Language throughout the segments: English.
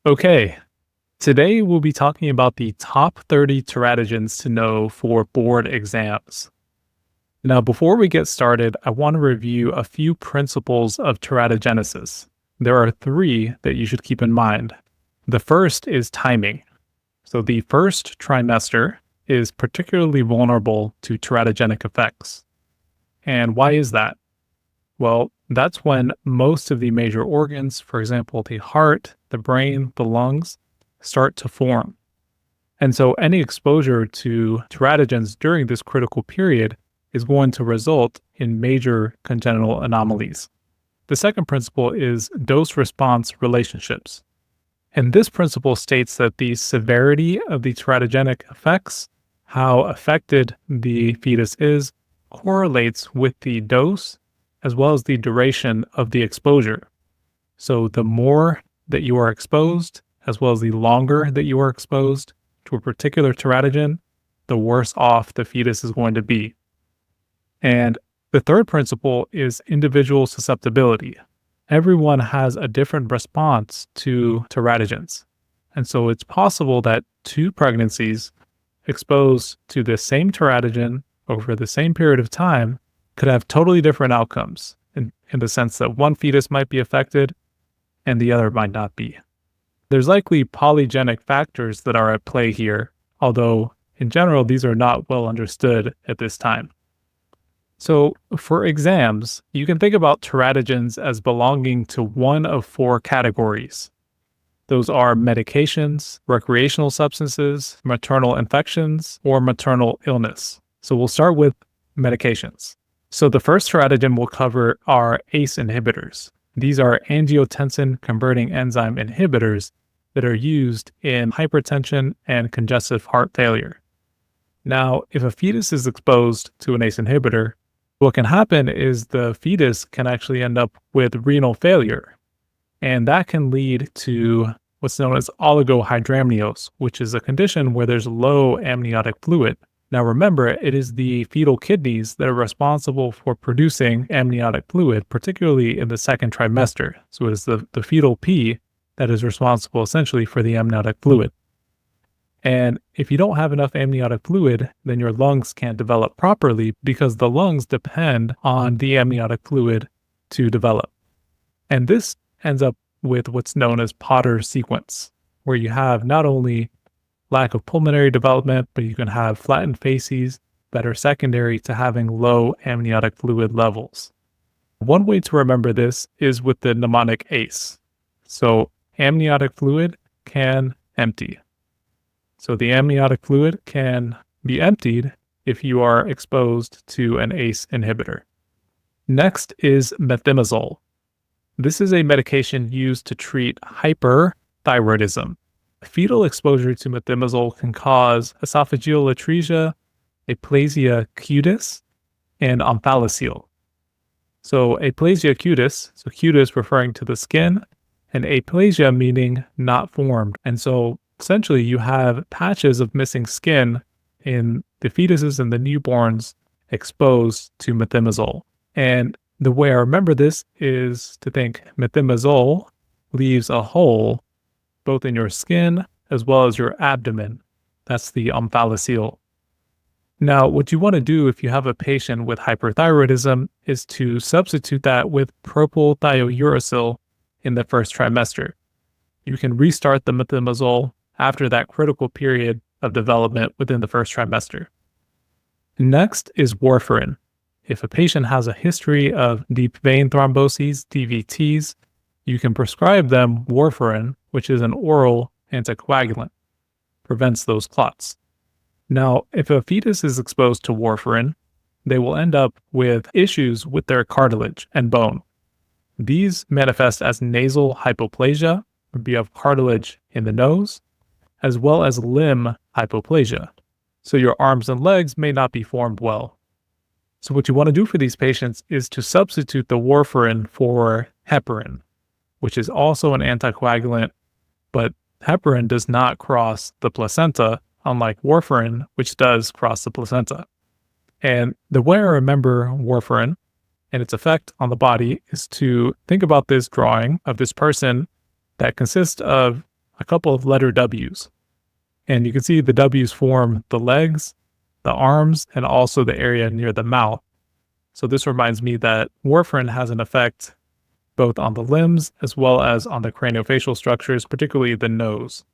Okay, today we'll be talking about the top 30 teratogens to know for board exams. Now, before we get started, I want to review a few principles of teratogenesis. There are three that you should keep in mind. The first is timing. So, the first trimester is particularly vulnerable to teratogenic effects. And why is that? Well, that's when most of the major organs, for example, the heart, the brain, the lungs, start to form. And so any exposure to teratogens during this critical period is going to result in major congenital anomalies. The second principle is dose-response relationships. And this principle states that the severity of the teratogenic effects, how affected the fetus is, correlates with the dose as well as the duration of the exposure. So the more that you are exposed, as well as the longer that you are exposed to a particular teratogen, the worse off the fetus is going to be. And the third principle is individual susceptibility. Everyone has a different response to teratogens. And so it's possible that two pregnancies exposed to the same teratogen over the same period of time could have totally different outcomes in the sense that one fetus might be affected and the other might not be. There's likely polygenic factors that are at play here, although in general, these are not well understood at this time. So for exams, you can think about teratogens as belonging to one of four categories. Those are medications, recreational substances, maternal infections, or maternal illness. So we'll start with medications. So the first teratogen we'll cover are ACE inhibitors. These are angiotensin converting enzyme inhibitors that are used in hypertension and congestive heart failure. Now, if a fetus is exposed to an ACE inhibitor, what can happen is the fetus can actually end up with renal failure. And that can lead to what's known as oligohydramnios, which is a condition where there's low amniotic fluid. Now remember, it is the fetal kidneys that are responsible for producing amniotic fluid, particularly in the second trimester. So it is the fetal pee that is responsible essentially for the amniotic fluid. And if you don't have enough amniotic fluid, then your lungs can't develop properly because the lungs depend on the amniotic fluid to develop. And this ends up with what's known as Potter sequence, where you have not only lack of pulmonary development, but you can have flattened facies that are secondary to having low amniotic fluid levels. One way to remember this is with the mnemonic ACE. So amniotic fluid can empty. So the amniotic fluid can be emptied if you are exposed to an ACE inhibitor. Next is methimazole. This is a medication used to treat hyperthyroidism. Fetal exposure to methimazole can cause esophageal atresia, aplasia cutis, and omphalocele. So aplasia cutis, so cutis referring to the skin, and aplasia meaning not formed. And so essentially you have patches of missing skin in the fetuses and the newborns exposed to methimazole. And the way I remember this is to think methimazole leaves a hole both in your skin as well as your abdomen. That's the omphalocele. Now, what you want to do if you have a patient with hyperthyroidism is to substitute that with propylthiouracil in the first trimester. You can restart the methimazole after that critical period of development within the first trimester. Next is warfarin. If a patient has a history of deep vein thromboses, DVTs, you can prescribe them warfarin, which is an oral anticoagulant, prevents those clots. Now, if a fetus is exposed to warfarin, they will end up with issues with their cartilage and bone. These manifest as nasal hypoplasia, where you have cartilage in the nose, as well as limb hypoplasia. So your arms and legs may not be formed well. So what you want to do for these patients is to substitute the warfarin for heparin, which is also an anticoagulant, but heparin does not cross the placenta, unlike warfarin, which does cross the placenta. And the way I remember warfarin and its effect on the body is to think about this drawing of this person that consists of a couple of letter W's. And you can see the W's form the legs, the arms, and also the area near the mouth. So this reminds me that warfarin has an effect both on the limbs as well as on the craniofacial structures, particularly the nose.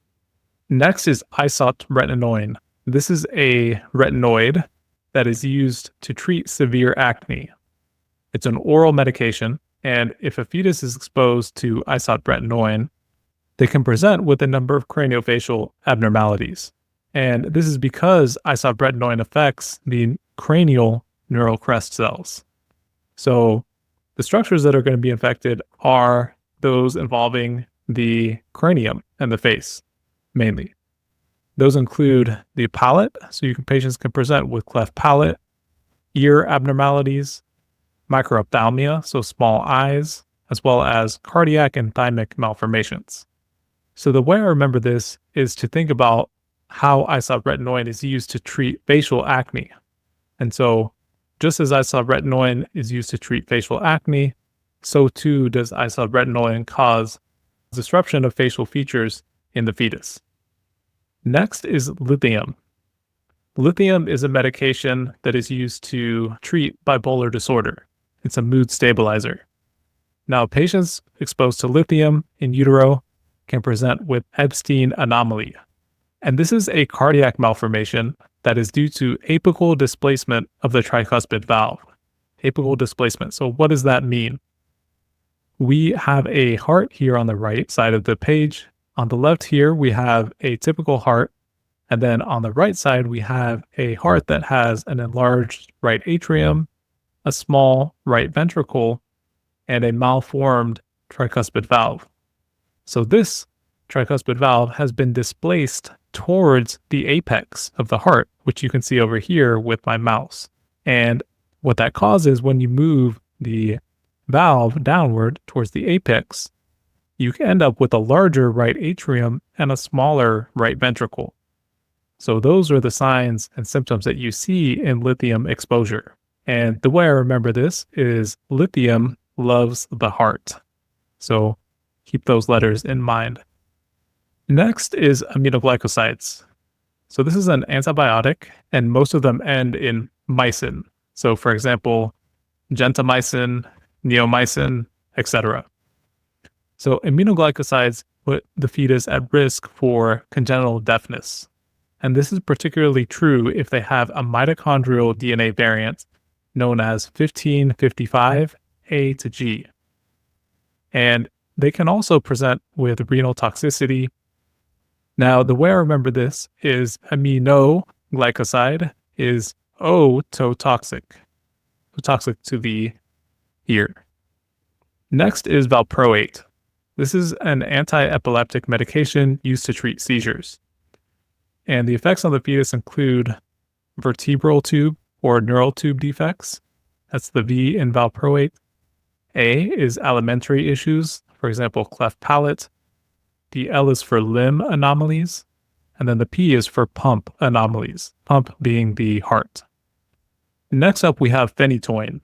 Next is isotretinoin. This is a retinoid that is used to treat severe acne. It's an oral medication, and if a fetus is exposed to isotretinoin, they can present with a number of craniofacial abnormalities. And this is because isotretinoin affects the cranial neural crest cells. So the structures that are going to be infected are those involving the cranium and the face, mainly. Those include the palate, so patients can present with cleft palate, ear abnormalities, microphthalmia, so small eyes, as well as cardiac and thymic malformations. So the way I remember this is to think about how isotretinoin is used to treat facial acne. And so just as isotretinoin is used to treat facial acne, so too does isotretinoin cause disruption of facial features in the fetus. Next is lithium. Lithium is a medication that is used to treat bipolar disorder. It's a mood stabilizer. Now, patients exposed to lithium in utero can present with Epstein anomaly. And this is a cardiac malformation that is due to apical displacement of the tricuspid valve. Apical displacement. So what does that mean? We have a heart here on the right side of the page. On the left here, we have a typical heart. And then on the right side, we have a heart that has an enlarged right atrium, a small right ventricle, and a malformed tricuspid valve. So this tricuspid valve has been displaced towards the apex of the heart, which you can see over here with my mouse. And what that causes when you move the valve downward towards the apex, you can end up with a larger right atrium and a smaller right ventricle. So those are the signs and symptoms that you see in lithium exposure. And the way I remember this is lithium loves the heart. So keep those letters in mind. Next is aminoglycosides. So this is an antibiotic, and most of them end in mycin. So for example, gentamicin, neomycin, etc. So aminoglycosides put the fetus at risk for congenital deafness. And this is particularly true if they have a mitochondrial DNA variant known as 1555A to G. And they can also present with renal toxicity. Now, the way I remember this is aminoglycoside is ototoxic, toxic to the ear. Next is valproate. This is an anti-epileptic medication used to treat seizures. And the effects on the fetus include vertebral tube or neural tube defects. That's the V in valproate. A is alimentary issues, for example, cleft palate. The L is for limb anomalies. And then the P is for pump anomalies, pump being the heart. Next up, we have phenytoin.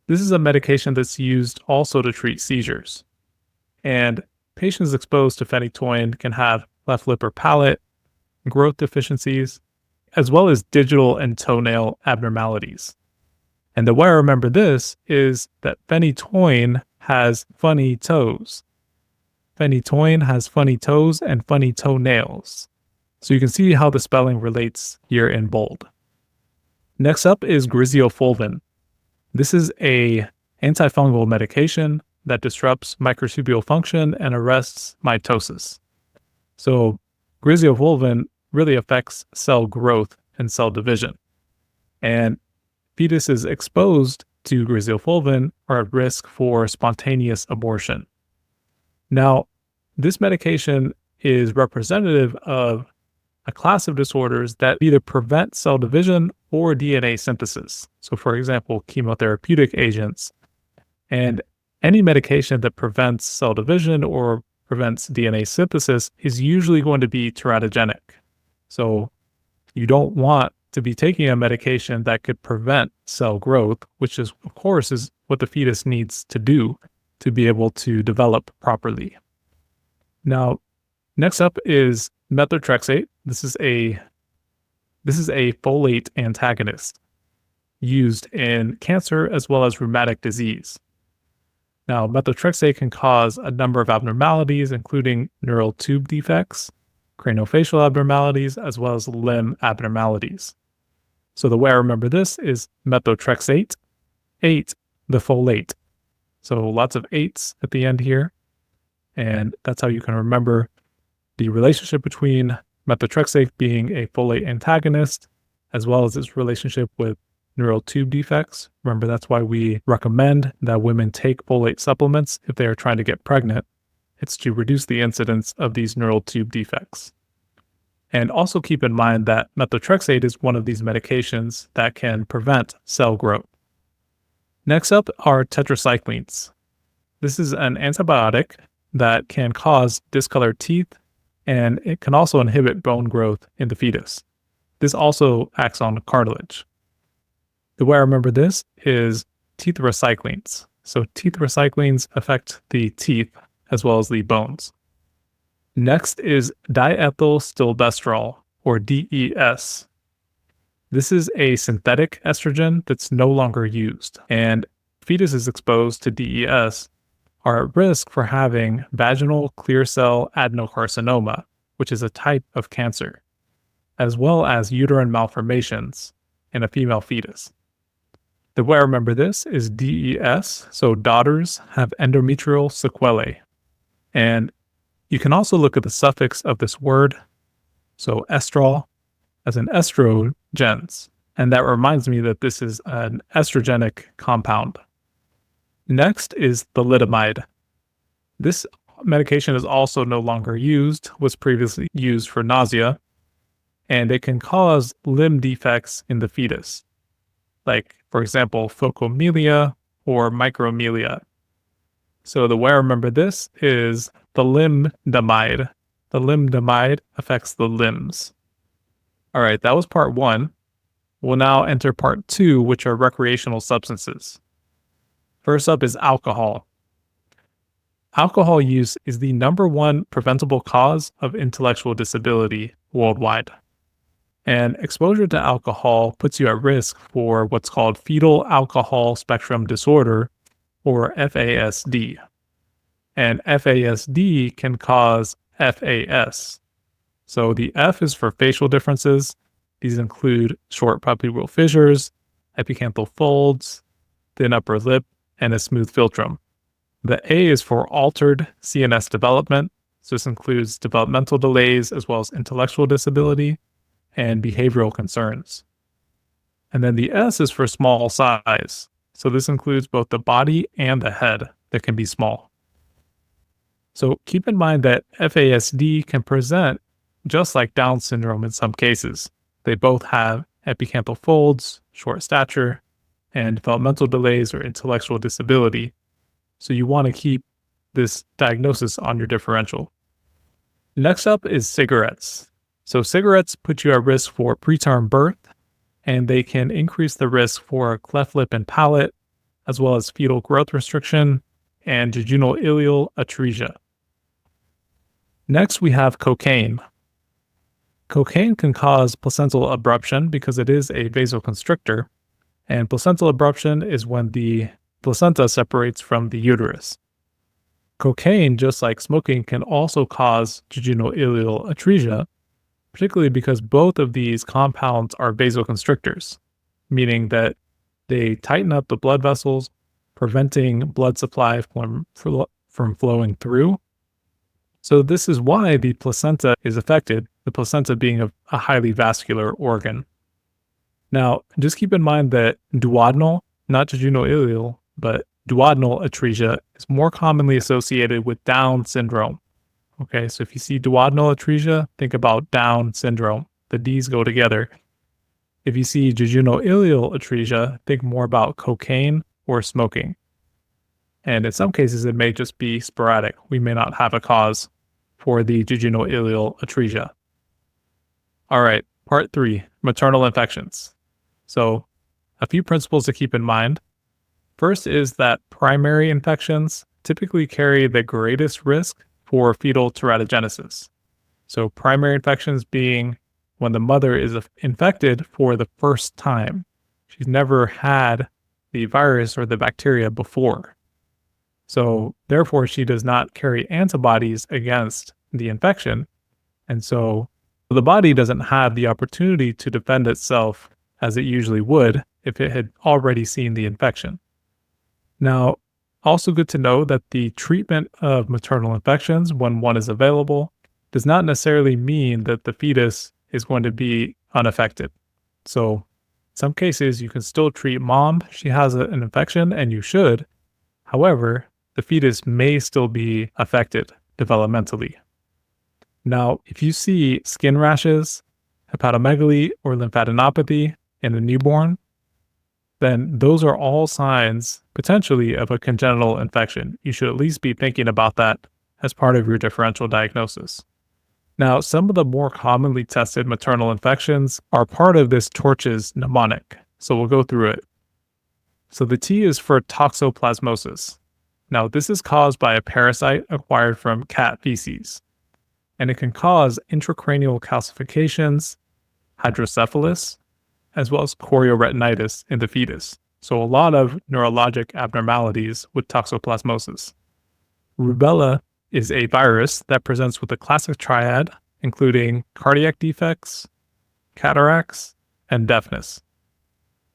This is a medication that's used also to treat seizures. And patients exposed to phenytoin can have cleft lip or palate, growth deficiencies, as well as digital and toenail abnormalities. And the way I remember this is that phenytoin has funny toes. Phenytoin has funny toes and funny toenails. So you can see how the spelling relates here in bold. Next up is griseofulvin. This is a antifungal medication that disrupts microtubular function and arrests mitosis. So griseofulvin really affects cell growth and cell division. And fetuses exposed to griseofulvin are at risk for spontaneous abortion. Now, this medication is representative of a class of disorders that either prevent cell division or DNA synthesis. So for example, chemotherapeutic agents. And any medication that prevents cell division or prevents DNA synthesis is usually going to be teratogenic. So you don't want to be taking a medication that could prevent cell growth, which is, of course, is what the fetus needs to do to be able to develop properly. Now, Next up is methotrexate. This is a folate antagonist used in cancer as well as rheumatic disease. Now, methotrexate can cause a number of abnormalities, including neural tube defects, craniofacial abnormalities, as well as limb abnormalities. So the way I remember this is methotrexate, 8, the folate. So lots of 8s at the end here. And that's how you can remember the relationship between methotrexate being a folate antagonist, as well as its relationship with neural tube defects. Remember, that's why we recommend that women take folate supplements if they are trying to get pregnant. It's to reduce the incidence of these neural tube defects. And also keep in mind that methotrexate is one of these medications that can prevent cell growth. Next up are tetracyclines. This is an antibiotic that can cause discolored teeth, and it can also inhibit bone growth in the fetus. This also acts on cartilage. The way I remember this is tetracyclines. So tetracyclines affect the teeth as well as the bones. Next is diethylstilbestrol, or DES. This is a synthetic estrogen that's no longer used, and fetuses exposed to DES are at risk for having vaginal clear cell adenocarcinoma, which is a type of cancer, as well as uterine malformations in a female fetus. The way I remember this is DES, so daughters have endometrial sequelae. And you can also look at the suffix of this word, so estrol, as in estrogens. And that reminds me that this is an estrogenic compound. Next is thalidomide. This medication is also no longer used, was previously used for nausea, and it can cause limb defects in the fetus, like, for example, phocomelia or micromelia. So the way I remember this is thalidomide. Thalidomide affects the limbs. All right, that was part 1. We'll now enter part 2, which are recreational substances. First up is alcohol. Alcohol use is the #1 preventable cause of intellectual disability worldwide. And exposure to alcohol puts you at risk for what's called fetal alcohol spectrum disorder, or FASD. And FASD can cause FAS. So the F is for facial differences. These include short palpebral fissures, epicanthal folds, thin upper lip, and a smooth philtrum. The A is for altered CNS development. So this includes developmental delays as well as intellectual disability and behavioral concerns. And then the S is for small size. So this includes both the body and the head that can be small. So keep in mind that FASD can present just like Down syndrome in some cases. They both have epicanthal folds, short stature, and developmental delays or intellectual disability. So you want to keep this diagnosis on your differential. Next up is cigarettes. So cigarettes put you at risk for preterm birth, and they can increase the risk for cleft lip and palate, as well as fetal growth restriction and jejunal ileal atresia. Next, we have cocaine. Cocaine can cause placental abruption because it is a vasoconstrictor, and placental abruption is when the placenta separates from the uterus. Cocaine, just like smoking, can also cause jejunal ileal atresia, particularly because both of these compounds are vasoconstrictors, meaning that they tighten up the blood vessels, preventing blood supply from flowing through. So this is why the placenta is affected, the placenta being a highly vascular organ. Now, just keep in mind that duodenal, not jejunal ileal, but duodenal atresia is more commonly associated with Down syndrome. Okay, so if you see duodenal atresia, think about Down syndrome. The D's go together. If you see jejunal ileal atresia, think more about cocaine or smoking. And in some cases, it may just be sporadic. We may not have a cause for the jejunal ileal atresia. All right, part 3, maternal infections. So a few principles to keep in mind. First is that primary infections typically carry the greatest risk for fetal teratogenesis. So primary infections being when the mother is infected for the first time. She's never had the virus or the bacteria before. So therefore, she does not carry antibodies against the infection. And so the body doesn't have the opportunity to defend itself as it usually would if it had already seen the infection. Now, also good to know that the treatment of maternal infections, when one is available, does not necessarily mean that the fetus is going to be unaffected. So in some cases, you can still treat mom. She has an infection and you should. However, the fetus may still be affected developmentally. Now, if you see skin rashes, hepatomegaly, or lymphadenopathy in a newborn, then those are all signs potentially of a congenital infection. You should at least be thinking about that as part of your differential diagnosis. Now, some of the more commonly tested maternal infections are part of this Torches mnemonic, so we'll go through it. So the T is for Toxoplasmosis. Now, this is caused by a parasite acquired from cat feces, and it can cause intracranial calcifications, hydrocephalus, as well as chorioretinitis in the fetus. So a lot of neurologic abnormalities with toxoplasmosis. Rubella is a virus that presents with a classic triad, including cardiac defects, cataracts, and deafness.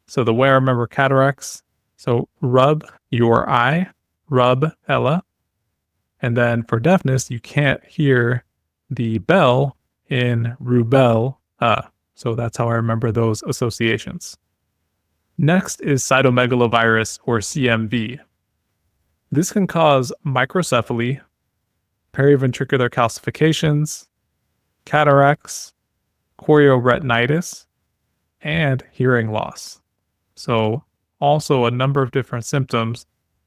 So the way I remember cataracts, so rub your eye, rubella, and then for deafness, you can't hear the bell in rubella. So that's how I remember those associations. Next is cytomegalovirus, or CMV. This can cause microcephaly, periventricular calcifications, cataracts, chorioretinitis, and hearing loss. So also a number of different symptoms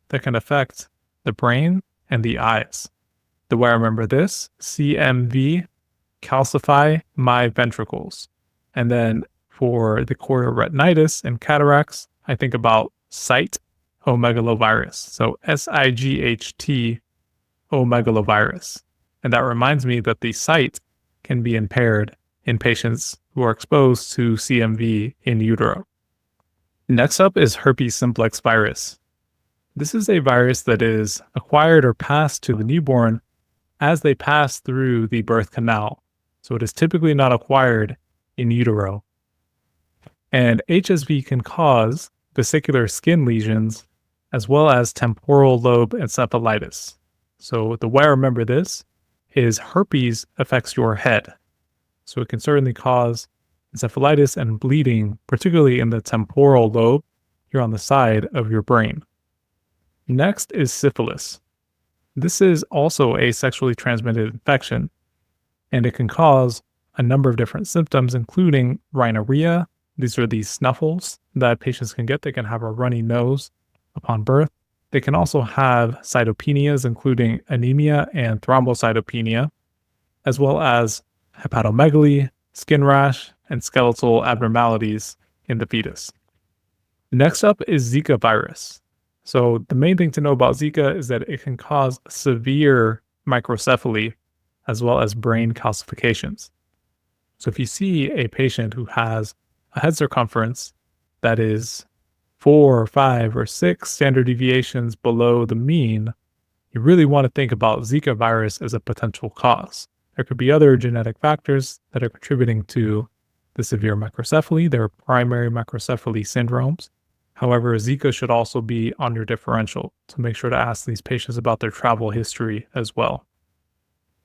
that can affect the brain and the eyes. The way I remember this, CMV, calcify my ventricles. And then for the chorioretinitis and cataracts, I think about cytomegalovirus. So SIGHT omegalovirus. And that reminds me that the sight can be impaired in patients who are exposed to CMV in utero. Next up is herpes simplex virus. This is a virus that is acquired or passed to the newborn as they pass through the birth canal. So it is typically not acquired in utero. And HSV can cause vesicular skin lesions as well as temporal lobe encephalitis. So the way I remember this is herpes affects your head. So it can certainly cause encephalitis and bleeding, particularly in the temporal lobe here on the side of your brain. Next is syphilis. This is also a sexually transmitted infection, and it can cause a number of different symptoms, including rhinorrhea. These are the snuffles that patients can get. They can have a runny nose upon birth. They can also have cytopenias, including anemia and thrombocytopenia, as well as hepatomegaly, skin rash, and skeletal abnormalities in the fetus. Next up is Zika virus. So the main thing to know about Zika is that it can cause severe microcephaly as well as brain calcifications. So if you see a patient who has a head circumference that is 4 or 5 or 6 standard deviations below the mean, you really want to think about Zika virus as a potential cause. There could be other genetic factors that are contributing to the severe microcephaly. There are primary microcephaly syndromes. However, Zika should also be on your differential, so make sure to ask these patients about their travel history as well.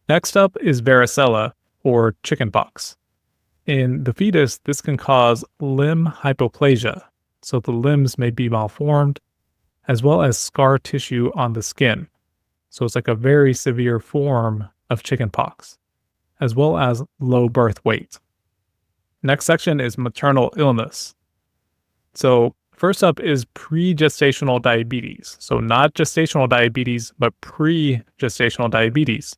Next up is varicella, or chickenpox. In the fetus, this can cause limb hypoplasia, so the limbs may be malformed, as well as scar tissue on the skin. So it's like a very severe form of chickenpox, as well as low birth weight. Next section is maternal illness. So first up is pre-gestational diabetes. So not gestational diabetes, but pre-gestational diabetes.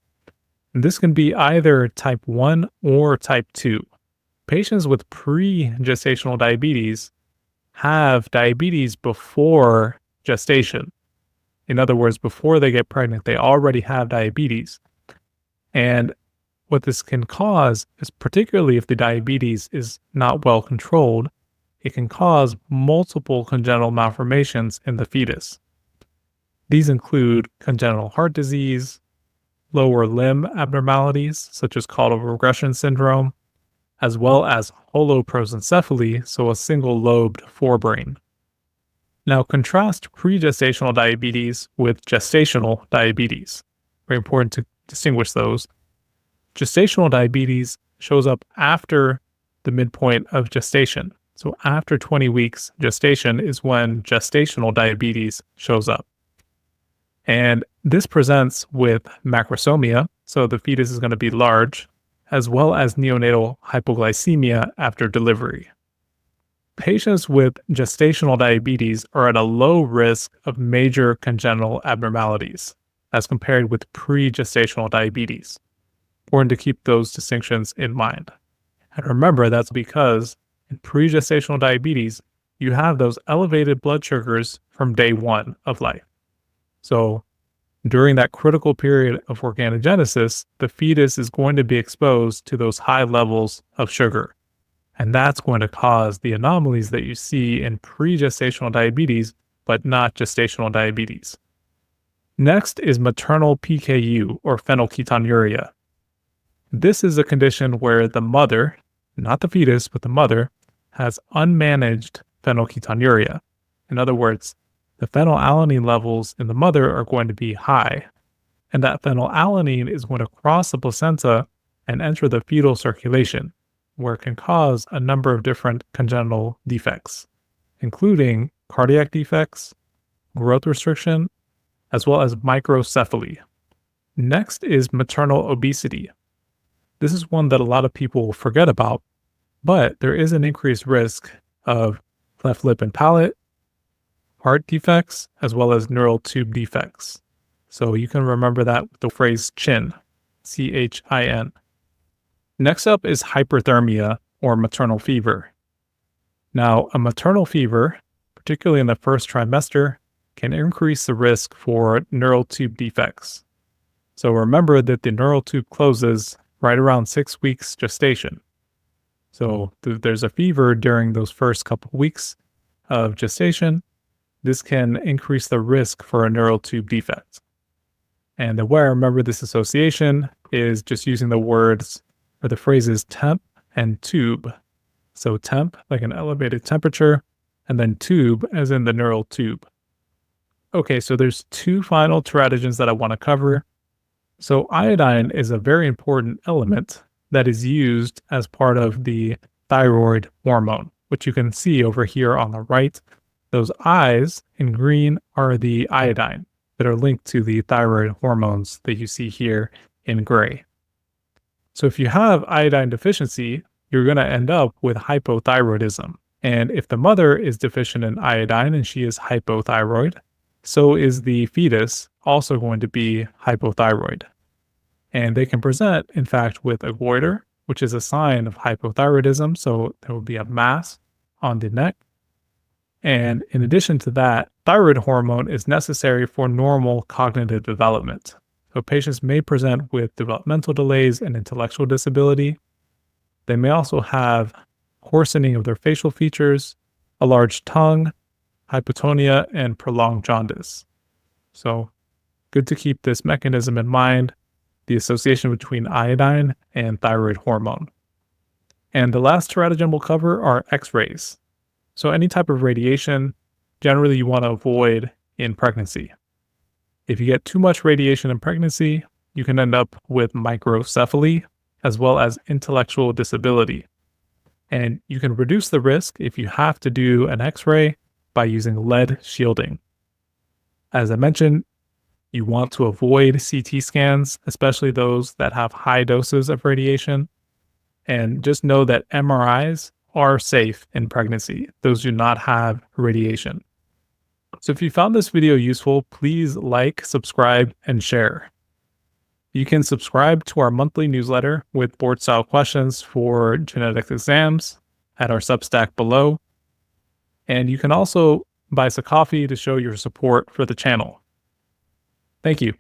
And this can be either type 1 or type 2. Patients with pre-gestational diabetes have diabetes before gestation. In other words, before they get pregnant, they already have diabetes. And what this can cause is, particularly if the diabetes is not well controlled, it can cause multiple congenital malformations in the fetus. These include congenital heart disease, lower limb abnormalities such as caudal regression syndrome, as well as holoprosencephaly, so a single-lobed forebrain. Now contrast pregestational diabetes with gestational diabetes. Very important to distinguish those. Gestational diabetes shows up after the midpoint of gestation. So after 20 weeks gestation is when gestational diabetes shows up. And this presents with macrosomia, so the fetus is going to be large, as well as neonatal hypoglycemia after delivery. Patients with gestational diabetes are at a low risk of major congenital abnormalities as compared with pre-gestational diabetes. Important to keep those distinctions in mind. And remember, that's because in pre-gestational diabetes, you have those elevated blood sugars from day one of life. So during that critical period of organogenesis, the fetus is going to be exposed to those high levels of sugar. And that's going to cause the anomalies that you see in pre-gestational diabetes, but not gestational diabetes. Next is maternal PKU, or phenylketonuria. This is a condition where the mother, not the fetus, but the mother, has unmanaged phenylketonuria. In other words, the phenylalanine levels in the mother are going to be high, and that phenylalanine is going to cross the placenta and enter the fetal circulation, where it can cause a number of different congenital defects, including cardiac defects, growth restriction, as well as microcephaly. Next is maternal obesity. This is one that a lot of people forget about, but there is an increased risk of cleft lip and palate, heart defects, as well as neural tube defects. So you can remember that with the phrase CHIN, C-H-I-N. Next up is hyperthermia, or maternal fever. Now, a maternal fever, particularly in the first trimester, can increase the risk for neural tube defects. So remember that the neural tube closes right around 6 weeks gestation. So there's a fever during those first couple weeks of gestation. This can increase the risk for a neural tube defect. And the way I remember this association is just using the words or the phrases temp and tube. So temp, like an elevated temperature, and then tube, as in the neural tube. Okay, so there's two final teratogens that I want to cover. So iodine is a very important element that is used as part of the thyroid hormone, which you can see over here on the right. Those I's in green are the iodine that are linked to the thyroid hormones that you see here in gray. So if you have iodine deficiency, you're going to end up with hypothyroidism. And if the mother is deficient in iodine and she is hypothyroid, so is the fetus also going to be hypothyroid. And they can present, in fact, with a goiter, which is a sign of hypothyroidism. So there will be a mass on the neck. And in addition to that, thyroid hormone is necessary for normal cognitive development. So patients may present with developmental delays and intellectual disability. They may also have coarsening of their facial features, a large tongue, hypotonia, and prolonged jaundice. So good to keep this mechanism in mind, the association between iodine and thyroid hormone. And the last teratogen we'll cover are X-rays. So any type of radiation, generally you want to avoid in pregnancy. If you get too much radiation in pregnancy, you can end up with microcephaly as well as intellectual disability. And you can reduce the risk if you have to do an X-ray by using lead shielding. As I mentioned, you want to avoid CT scans, especially those that have high doses of radiation. And just know that MRIs are safe in pregnancy. Those do not have radiation. So if you found this video useful, please like, subscribe, and share. You can subscribe to our monthly newsletter with board-style questions for genetics exams at our Substack below. And you can also buy us a coffee to show your support for the channel. Thank you.